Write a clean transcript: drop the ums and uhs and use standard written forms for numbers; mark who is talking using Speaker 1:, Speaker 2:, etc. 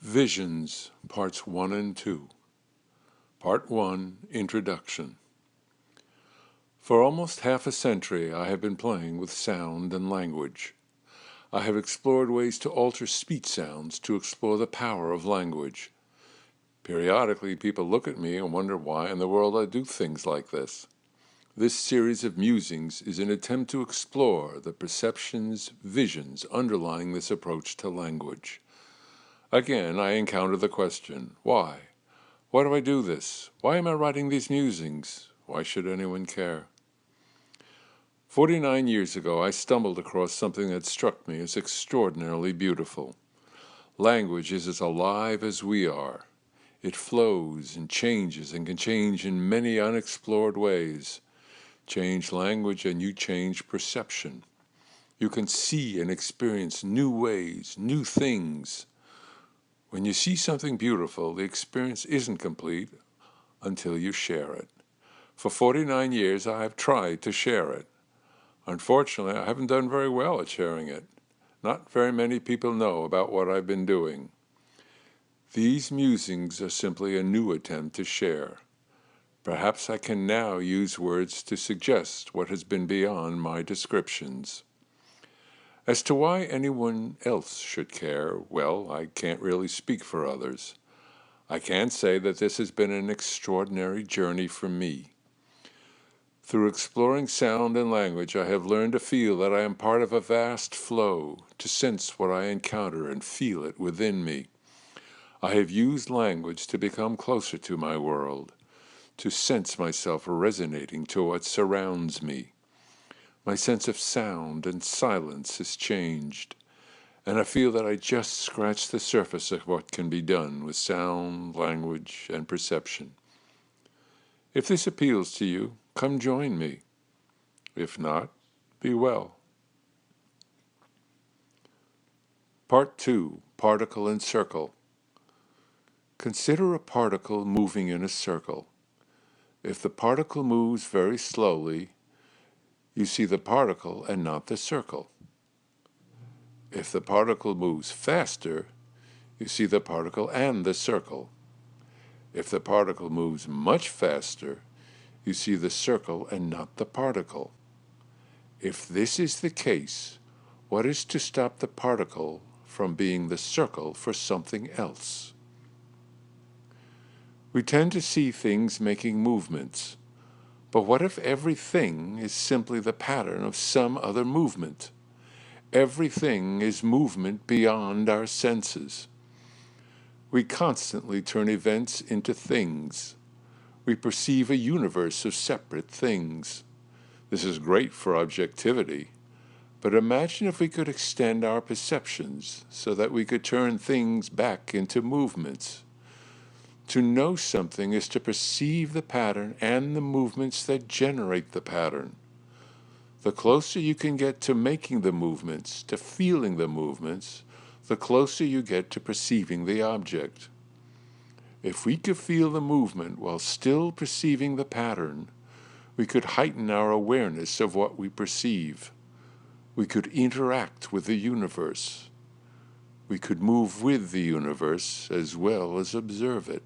Speaker 1: Visions, Parts 1 and 2. Part 1, Introduction. For almost half a century I have been playing with sound and language. I have explored ways to alter speech sounds to explore the power of language. Periodically people look at me and wonder why in the world I do things like this. This series of musings is an attempt to explore the perceptions, visions underlying this approach to language. Again, I encounter the question, why? Why do I do this? Why am I writing these musings? Why should anyone care? 49 years ago, I stumbled across something that struck me as extraordinarily beautiful. Language is as alive as we are. It flows and changes and can change in many unexplored ways. Change language and you change perception. You can see and experience new ways, new things. When you see something beautiful, the experience isn't complete until you share it. For 49 years, I have tried to share it. Unfortunately, I haven't done very well at sharing it. Not very many people know about what I've been doing. These musings are simply a new attempt to share. Perhaps I can now use words to suggest what has been beyond my descriptions. As to why anyone else should care, well, I can't really speak for others. I can say that this has been an extraordinary journey for me. Through exploring sound and language, I have learned to feel that I am part of a vast flow, to sense what I encounter and feel it within me. I have used language to become closer to my world, to sense myself resonating to what surrounds me. My sense of sound and silence has changed, and I feel that I just scratched the surface of what can be done with sound, language, and perception. If this appeals to you, come join me. If not, be well. Part 2, Particle and Circle. Consider a particle moving in a circle. If the particle moves very slowly, you see the particle and not the circle. If the particle moves faster, you see the particle and the circle. If the particle moves much faster, you see the circle and not the particle. If this is the case, what is to stop the particle from being the circle for something else? We tend to see things making movements, but what if everything is simply the pattern of some other movement? Everything is movement beyond our senses. We constantly turn events into things. We perceive a universe of separate things. This is great for objectivity, but imagine if we could extend our perceptions so that we could turn things back into movements. To know something is to perceive the pattern and the movements that generate the pattern. The closer you can get to making the movements, to feeling the movements, the closer you get to perceiving the object. If we could feel the movement while still perceiving the pattern, we could heighten our awareness of what we perceive. We could interact with the universe. We could move with the universe as well as observe it.